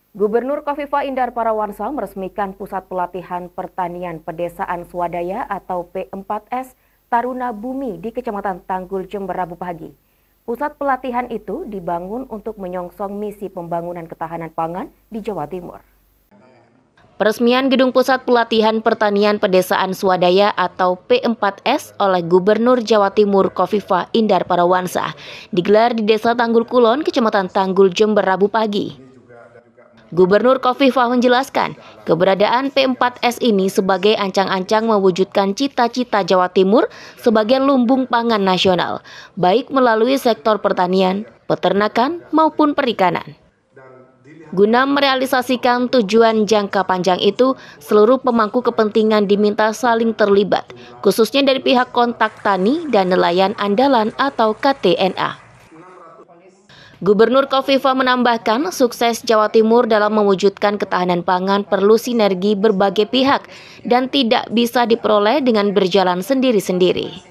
Gubernur Kofifa Indar Parawansa meresmikan Pusat Pelatihan Pertanian Pedesaan Swadaya atau P4S Taruna Bumi di Kecamatan Tanggul, Jember, Rabu pagi. Pusat pelatihan itu dibangun untuk menyongsong misi pembangunan ketahanan pangan di Jawa Timur. Peresmian Gedung Pusat Pelatihan Pertanian Pedesaan Swadaya atau P4S oleh Gubernur Jawa Timur Kofifa Indar Parawansa digelar di Desa Tanggul Kulon, Kecamatan Tanggul, Jember, Rabu pagi. Gubernur Kofifa menjelaskan, keberadaan P4S ini sebagai ancang-ancang mewujudkan cita-cita Jawa Timur sebagai lumbung pangan nasional, baik melalui sektor pertanian, peternakan, maupun perikanan. Guna merealisasikan tujuan jangka panjang itu, seluruh pemangku kepentingan diminta saling terlibat, khususnya dari pihak kontak tani dan nelayan andalan atau KTNA. Gubernur Kofifa menambahkan, sukses Jawa Timur dalam mewujudkan ketahanan pangan perlu sinergi berbagai pihak dan tidak bisa diperoleh dengan berjalan sendiri-sendiri.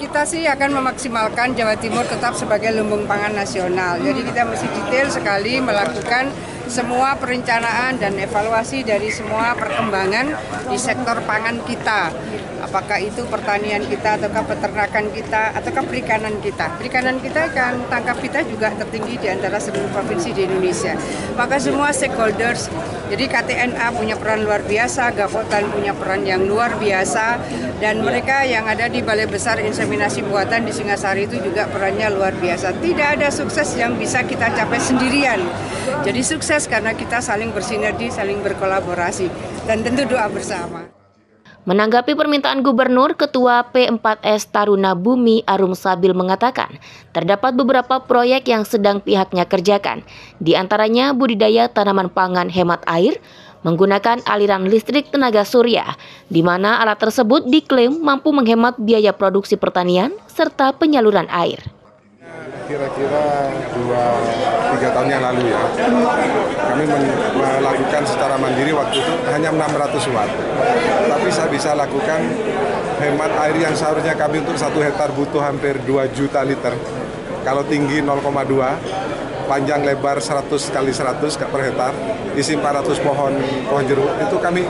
Kita sih akan memaksimalkan Jawa Timur tetap sebagai lumbung pangan nasional. Jadi kita mesti detail sekali melakukan semua perencanaan dan evaluasi dari semua perkembangan di sektor pangan kita. Apakah itu pertanian kita, ataukah peternakan kita, ataukah perikanan kita. Perikanan kita kan tangkap kita juga tertinggi di antara seluruh provinsi di Indonesia. Maka semua stakeholders, jadi KTNA punya peran luar biasa, Gafotan punya peran yang luar biasa, dan mereka yang ada di Balai Besar Inseminasi Buatan di Singasari itu juga perannya luar biasa. Tidak ada sukses yang bisa kita capai sendirian. Jadi sukses karena kita saling bersinergi, saling berkolaborasi, dan tentu doa bersama. Menanggapi permintaan Gubernur, Ketua P4S Taruna Bumi Arum Sabil mengatakan, terdapat beberapa proyek yang sedang pihaknya kerjakan, di antaranya budidaya tanaman pangan hemat air, menggunakan aliran listrik tenaga surya, di mana alat tersebut diklaim mampu menghemat biaya produksi pertanian serta penyaluran air. Kira-kira 2-3 tahun yang lalu ya, kami melakukan secara mandiri waktu itu hanya 600 watt. Tapi saya bisa lakukan hemat air yang seharusnya kami untuk 1 hektar butuh hampir 2 juta liter. Kalau tinggi 0,2, panjang lebar 100 kali 100 per hektar, isi 400 pohon jeruk, itu kami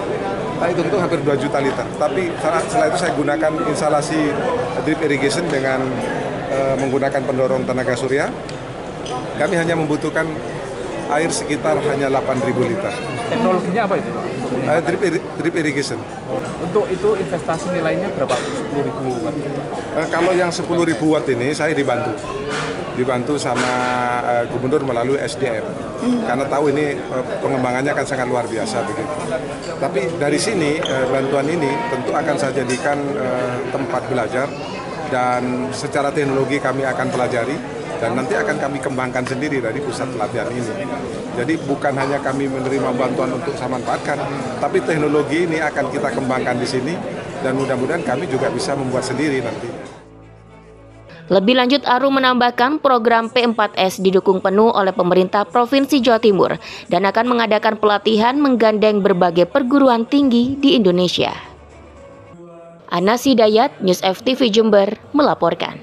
hitung hampir 2 juta liter. Tapi setelah itu saya gunakan instalasi drip irrigation dengan menggunakan pendorong tenaga surya, kami hanya membutuhkan air sekitar hanya 8.000 liter. Teknologinya apa itu? Drip irrigation. Untuk itu investasi nilainya berapa? 10.000 watt? Kalau yang 10.000 watt ini saya dibantu sama gubernur melalui SDM, karena tahu ini pengembangannya akan sangat luar biasa begitu. Tapi dari sini bantuan ini tentu akan saya jadikan tempat belajar, dan secara teknologi kami akan pelajari dan nanti akan kami kembangkan sendiri dari pusat pelatihan ini. Jadi bukan hanya kami menerima bantuan untuk saya manfaatkan, tapi teknologi ini akan kita kembangkan di sini dan mudah-mudahan kami juga bisa membuat sendiri nanti. Lebih lanjut, Arum menambahkan program P4S didukung penuh oleh pemerintah Provinsi Jawa Timur dan akan mengadakan pelatihan menggandeng berbagai perguruan tinggi di Indonesia. Anas Hidayat, News FTV Jember, melaporkan.